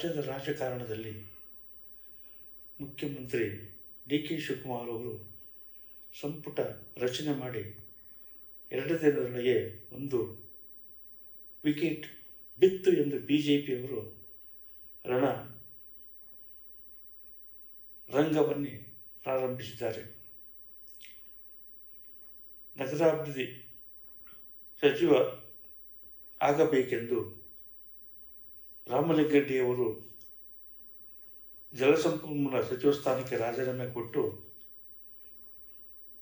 ರಾಜ್ಯದ ರಾಜಕಾರಣದಲ್ಲಿ ಮುಖ್ಯಮಂತ್ರಿ ಡಿ ಕೆ ಶಿವಕುಮಾರ್ ಅವರು ಸಂಪುಟ ರಚನೆ ಮಾಡಿ 2 ದಿನದೊಳಗೆ ಒಂದು ವಿಕೆಟ್ ಬಿತ್ತು ಎಂದು BJPಯವರು ರಂಗವನ್ನೇ ಪ್ರಾರಂಭಿಸಿದ್ದಾರೆ. ನಗರಾಭಿವೃದ್ಧಿ ಸಚಿವ ಆಗಬೇಕೆಂದು ರಾಮಲಿಂಗಾರೆಡ್ಡಿಯವರು ಜಲಸಂಪನ್ಮೂಲ ಸಚಿವ ಸ್ಥಾನಕ್ಕೆ ರಾಜೀನಾಮೆ ಕೊಟ್ಟು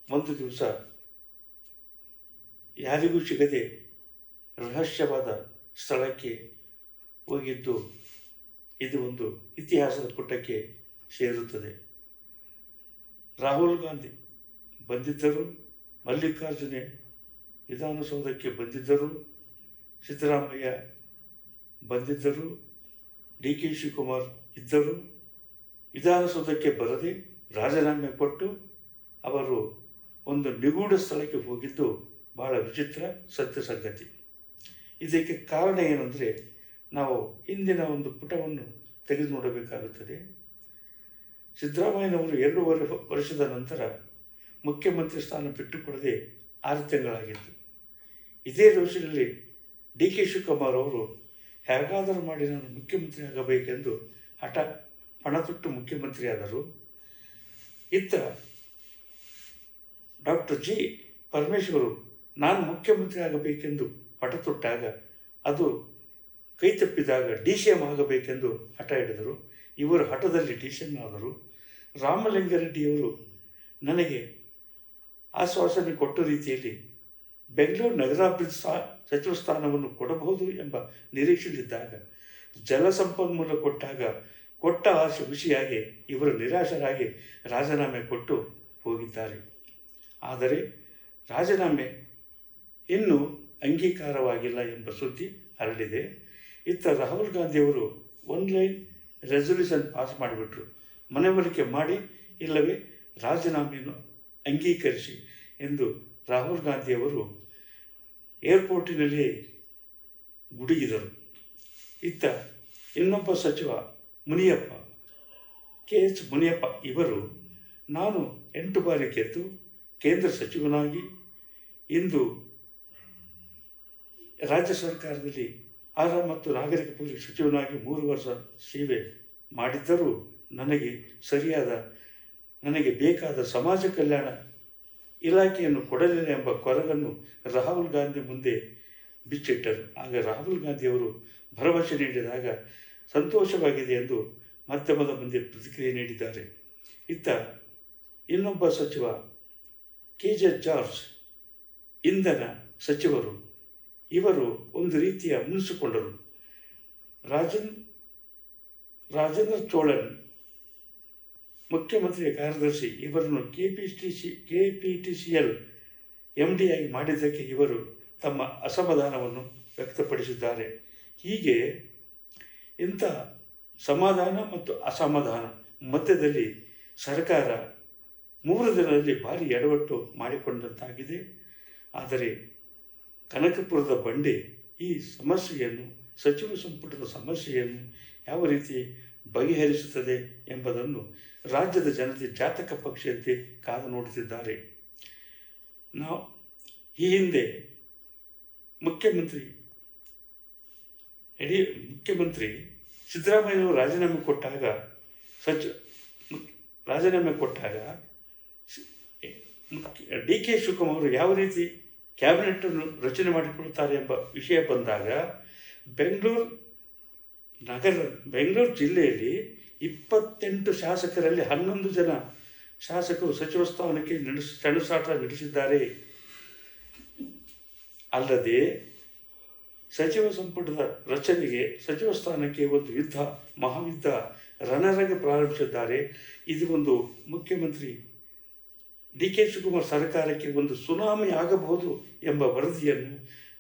ಒಂದು ದಿವಸ ಯಾರಿಗೂ ಸಿಗದೆ ರಹಸ್ಯವಾದ ಸ್ಥಳಕ್ಕೆ ಹೋಗಿದ್ದು ಇದು ಒಂದು ಇತಿಹಾಸದ ಪುಟಕ್ಕೆ ಸೇರುತ್ತದೆ. ರಾಹುಲ್ ಗಾಂಧಿ ಬಂದಿದ್ದರು, ಮಲ್ಲಿಕಾರ್ಜುನ ವಿಧಾನಸೌಧಕ್ಕೆ ಬಂದಿದ್ದರು, ಸಿದ್ದರಾಮಯ್ಯ ಬಂದಿದ್ದರು, ಡಿ ಕೆ ಶಿವಕುಮಾರ್ ಇದ್ದರು. ವಿಧಾನಸೌಧಕ್ಕೆ ಬರದೆ ರಾಜೀನಾಮೆ ಕೊಟ್ಟು ಅವರು ಒಂದು ನಿಗೂಢ ಸ್ಥಳಕ್ಕೆ ಹೋಗಿದ್ದು ಬಹಳ ವಿಚಿತ್ರ ಸತ್ಯ ಸಂಗತಿ. ಇದಕ್ಕೆ ಕಾರಣ ಏನಂದರೆ ನಾವು ಹಿಂದಿನ ಒಂದು ಪುಟವನ್ನು ತೆಗೆದು ನೋಡಬೇಕಾಗುತ್ತದೆ. ಸಿದ್ದರಾಮಯ್ಯನವರು 2.5 ವರ್ಷದ ನಂತರ ಮುಖ್ಯಮಂತ್ರಿ ಸ್ಥಾನ ಬಿಟ್ಟುಕೊಡದೆ 6 ತಿಂಗಳಾಗಿತ್ತು. ಇದೇ ರೋಷದಲ್ಲಿ ಡಿ ಕೆ ಶಿವಕುಮಾರ್ ಅವರು ಹೇಗಾದರೂ ಮಾಡಿ ನಾನು ಮುಖ್ಯಮಂತ್ರಿ ಆಗಬೇಕೆಂದು ಪಣತೊಟ್ಟು ಮುಖ್ಯಮಂತ್ರಿಯಾದರು. ಇತ್ತ ಡಾಕ್ಟರ್ ಜಿ ಪರಮೇಶ್ವರು ನಾನು ಮುಖ್ಯಮಂತ್ರಿ ಆಗಬೇಕೆಂದು ಹಠ ತೊಟ್ಟಾಗ ಅದು ಕೈ ತಪ್ಪಿದಾಗ DCM ಆಗಬೇಕೆಂದು ಹಠ ಹಿಡಿದರು. ಇವರು ಹಠದಲ್ಲಿ DCM ಆದರು. ರಾಮಲಿಂಗಾರೆಡ್ಡಿಯವರು ನನಗೆ ಆಶ್ವಾಸನೆ ಕೊಟ್ಟ ರೀತಿಯಲ್ಲಿ ಬೆಂಗಳೂರು ನಗರಾಭಿವೃದ್ಧಿ ಸಚಿವ ಸ್ಥಾನವನ್ನು ಕೊಡಬಹುದು ಎಂಬ ನಿರೀಕ್ಷೆಯಲ್ಲಿದ್ದಾಗ ಜಲಸಂಪನ್ಮೂಲ ಕೊಟ್ಟ ಆಸೆ ಖುಷಿಯಾಗಿ ಇವರು ನಿರಾಶರಾಗಿ ರಾಜೀನಾಮೆ ಕೊಟ್ಟು ಹೋಗಿದ್ದಾರೆ. ಆದರೆ ರಾಜೀನಾಮೆ ಇನ್ನೂ ಅಂಗೀಕಾರವಾಗಿಲ್ಲ ಎಂಬ ಸುದ್ದಿ ಹರಡಿದೆ. ಇತ್ತ ರಾಹುಲ್ ಗಾಂಧಿಯವರು ಆನ್ಲೈನ್ ರೆಸಲ್ಯೂಷನ್ ಪಾಸ್ ಮಾಡಿಬಿಟ್ರು. ಮನವರಿಕೆ ಮಾಡಿ ಇಲ್ಲವೇ ರಾಜೀನಾಮೆಯನ್ನು ಅಂಗೀಕರಿಸಿ ಎಂದು ರಾಹುಲ್ ಗಾಂಧಿಯವರು ಏರ್ಪೋರ್ಟಿನಲ್ಲಿ ಗುಡುಗಿದರು. ಇತ್ತ ಇನ್ನೊಬ್ಬ ಸಚಿವ ಮುನಿಯಪ್ಪ, KH ಮುನಿಯಪ್ಪ ಇವರು ನಾನು 8 ಬಾರಿ ಗೆದ್ದು ಕೇಂದ್ರ ಸಚಿವನಾಗಿ ಇಂದು ರಾಜ್ಯ ಸರ್ಕಾರದಲ್ಲಿ ಆಹಾರ ಮತ್ತು ನಾಗರಿಕ ಪೂರೈಕೆ ಸಚಿವನಾಗಿ 3 ವರ್ಷ ಸೇವೆ ಮಾಡಿದ್ದರೂ ನನಗೆ ಬೇಕಾದ ಸಮಾಜ ಕಲ್ಯಾಣ ಇಲಾಖೆಯನ್ನು ಕೊಡಲಿಲ್ಲ ಎಂಬ ಕೊರಗನ್ನು ರಾಹುಲ್ ಗಾಂಧಿ ಮುಂದೆ ಬಿಚ್ಚಿಟ್ಟರು. ಆಗ ರಾಹುಲ್ ಗಾಂಧಿಯವರು ಭರವಸೆ ನೀಡಿದಾಗ ಸಂತೋಷವಾಗಿದೆ ಎಂದು ಮಾಧ್ಯಮದ ಮುಂದೆ ಪ್ರತಿಕ್ರಿಯೆ ನೀಡಿದ್ದಾರೆ. ಇತ್ತ ಇನ್ನೊಬ್ಬ ಸಚಿವ KJ ಜಾರ್ಜ್ ಇಂಧನ ಸಚಿವರು ಇವರು ಒಂದು ರೀತಿಯ ಮುನಿಸಿಕೊಂಡರು. ರಾಜೇಂದ್ರ ಚೋಳನ್ ಮುಖ್ಯಮಂತ್ರಿಯ ಕಾರ್ಯದರ್ಶಿ ಇವರನ್ನು KPTCL MD ಆಗಿ ಮಾಡಿದ್ದಕ್ಕೆ ಇವರು ತಮ್ಮ ಅಸಮಾಧಾನವನ್ನು ವ್ಯಕ್ತಪಡಿಸಿದ್ದಾರೆ. ಹೀಗೆ ಇಂಥ ಸಮಾಧಾನ ಮತ್ತು ಅಸಮಾಧಾನ ಮಧ್ಯದಲ್ಲಿ ಸರ್ಕಾರ 3 ದಿನದಲ್ಲಿ ಭಾರಿ ಎಡವಟ್ಟು ಮಾಡಿಕೊಂಡಂತಾಗಿದೆ. ಆದರೆ ಕನಕಪುರದ ಬಂಡೆ ಈ ಸಮಸ್ಯೆಯನ್ನು ಸಚಿವ ಸಂಪುಟದ ಸಮಸ್ಯೆಯನ್ನು ಯಾವ ರೀತಿ ಬಗೆಹರಿಸುತ್ತದೆ ಎಂಬುದನ್ನು ರಾಜ್ಯದ ಜನತೆ ಜಾತಕ ಪಕ್ಷಿಯಂತೆ ಕಾದು ನೋಡುತ್ತಿದ್ದಾರೆ. ಈ ಹಿಂದೆ ಮುಖ್ಯಮಂತ್ರಿ ಸಿದ್ದರಾಮಯ್ಯನವರು ರಾಜೀನಾಮೆ ಕೊಟ್ಟಾಗ ಡಿ ಕೆ ಶಿವಕುಮಾರ್ ಅವರು ಯಾವ ರೀತಿ ಕ್ಯಾಬಿನೆಟನ್ನು ರಚನೆ ಮಾಡಿಕೊಳ್ಳುತ್ತಾರೆ ಎಂಬ ವಿಷಯ ಬಂದಾಗ ಬೆಂಗಳೂರು ಜಿಲ್ಲೆಯಲ್ಲಿ 28 ಶಾಸಕರಲ್ಲಿ 11 ಜನ ಶಾಸಕರು ಸಚಿವ ಸ್ಥಾನಕ್ಕೆ ಸೆಣಸಾಟ ನಡೆಸಿದ್ದಾರೆ. ಅಲ್ಲದೆ ಸಚಿವ ಸಂಪುಟದ ರಚನೆಗೆ ಸಚಿವ ಸ್ಥಾನಕ್ಕೆ ಒಂದು ಮಹಾಯುದ್ಧ ರಣರಂಗ ಪ್ರಾರಂಭಿಸಿದ್ದಾರೆ. ಇದು ಒಂದು ಮುಖ್ಯಮಂತ್ರಿ ಡಿ ಕೆ ಶಿವಕುಮಾರ್ ಸರ್ಕಾರಕ್ಕೆ ಒಂದು ಸುನಾಮಿ ಆಗಬಹುದು ಎಂಬ ವರದಿಯನ್ನು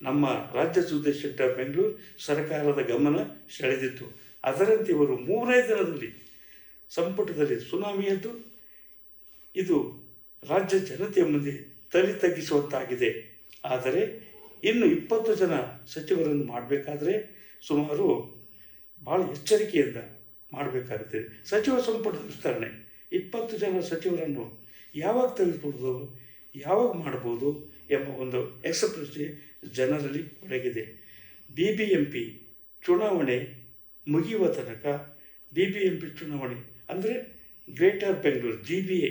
ನಮ್ಮ ರಾಜ್ಯ ಸುದ್ದಿ ಸೆಂಟರ್ ಬೆಂಗಳೂರು ಸರ್ಕಾರದ ಗಮನ ಸೆಳೆದಿತ್ತು. ಅದರಂತೆ ಇವರು 3 ದಿನದಲ್ಲಿ ಸಂಪುಟದಲ್ಲಿ ಸುನಾಮಿಯದ್ದು ಇದು ರಾಜ್ಯ ಜನತೆಯ ಮುಂದೆ ತಲೆ ತಗ್ಗಿಸುವಂತಾಗಿದೆ. ಆದರೆ ಇನ್ನು 20 ಜನ ಸಚಿವರನ್ನು ಮಾಡಬೇಕಾದ್ರೆ ಸುಮಾರು ಭಾಳ ಎಚ್ಚರಿಕೆಯಿಂದ ಮಾಡಬೇಕಾಗುತ್ತದೆ. ಸಚಿವ ಸಂಪುಟದ ವಿಸ್ತರಣೆ 20 ಜನ ಸಚಿವರನ್ನು ಯಾವಾಗ ತೆಗೆದುಕೊಳ್ಳೋದು, ಯಾವಾಗ ಮಾಡ್ಬೋದು ಎಂಬ ಒಂದು ಎಕ್ಸ್‌ಪ್ರೆಷನ್ ಜನರಲ್ಲಿ ಒಳಗಿದೆ. BBMP ಚುನಾವಣೆ ಮುಗಿಯುವ ತನಕ, BBMP ಚುನಾವಣೆ ಅಂದರೆ ಗ್ರೇಟರ್ ಬೆಂಗಳೂರು GBA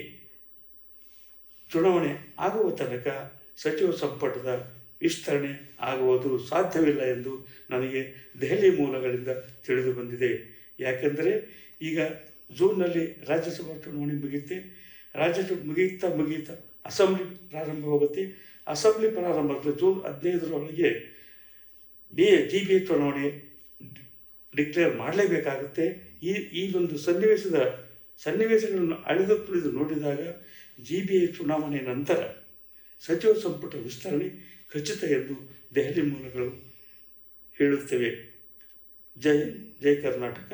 ಚುನಾವಣೆ ಆಗುವ ತನಕ ಸಚಿವ ಸಂಪುಟದ ವಿಸ್ತರಣೆ ಆಗುವುದು ಸಾಧ್ಯವಿಲ್ಲ ಎಂದು ನನಗೆ ದೆಹಲಿ ಮೂಲಗಳಿಂದ ತಿಳಿದು ಬಂದಿದೆ. ಯಾಕೆಂದರೆ ಈಗ ಜೂನ್ನಲ್ಲಿ ರಾಜ್ಯಸಭಾ ಚುನಾವಣೆ ಮುಗಿಯುತ್ತೆ. ಮುಗಿಯುತ್ತಾ ಅಸೆಂಬ್ಲಿ ಪ್ರಾರಂಭವಾಗುತ್ತೆ. ಅಸೆಂಬ್ಲಿ ಪ್ರಾರಂಭದಲ್ಲಿ ಜೂನ್ 15ರೊಳಗೆ GBA ಚುನಾವಣೆ ಡಿಕ್ಲೇರ್ ಮಾಡಲೇಬೇಕಾಗುತ್ತೆ. ಈ ಒಂದು ಸನ್ನಿವೇಶಗಳನ್ನು ಅಳೆದು ತುಳಿದು ನೋಡಿದಾಗ GBA ಚುನಾವಣೆ ನಂತರ ಸಚಿವ ಸಂಪುಟ ವಿಸ್ತರಣೆ ಖಚಿತ ಎಂದು ದೆಹಲಿ ಮೂಲಗಳು ಹೇಳುತ್ತವೆ. ಜೈ ಕರ್ನಾಟಕ.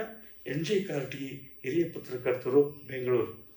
NG ಕಾರ್ಟಗಿ, ಹಿರಿಯ ಪತ್ರಕರ್ತರು, ಬೆಂಗಳೂರು.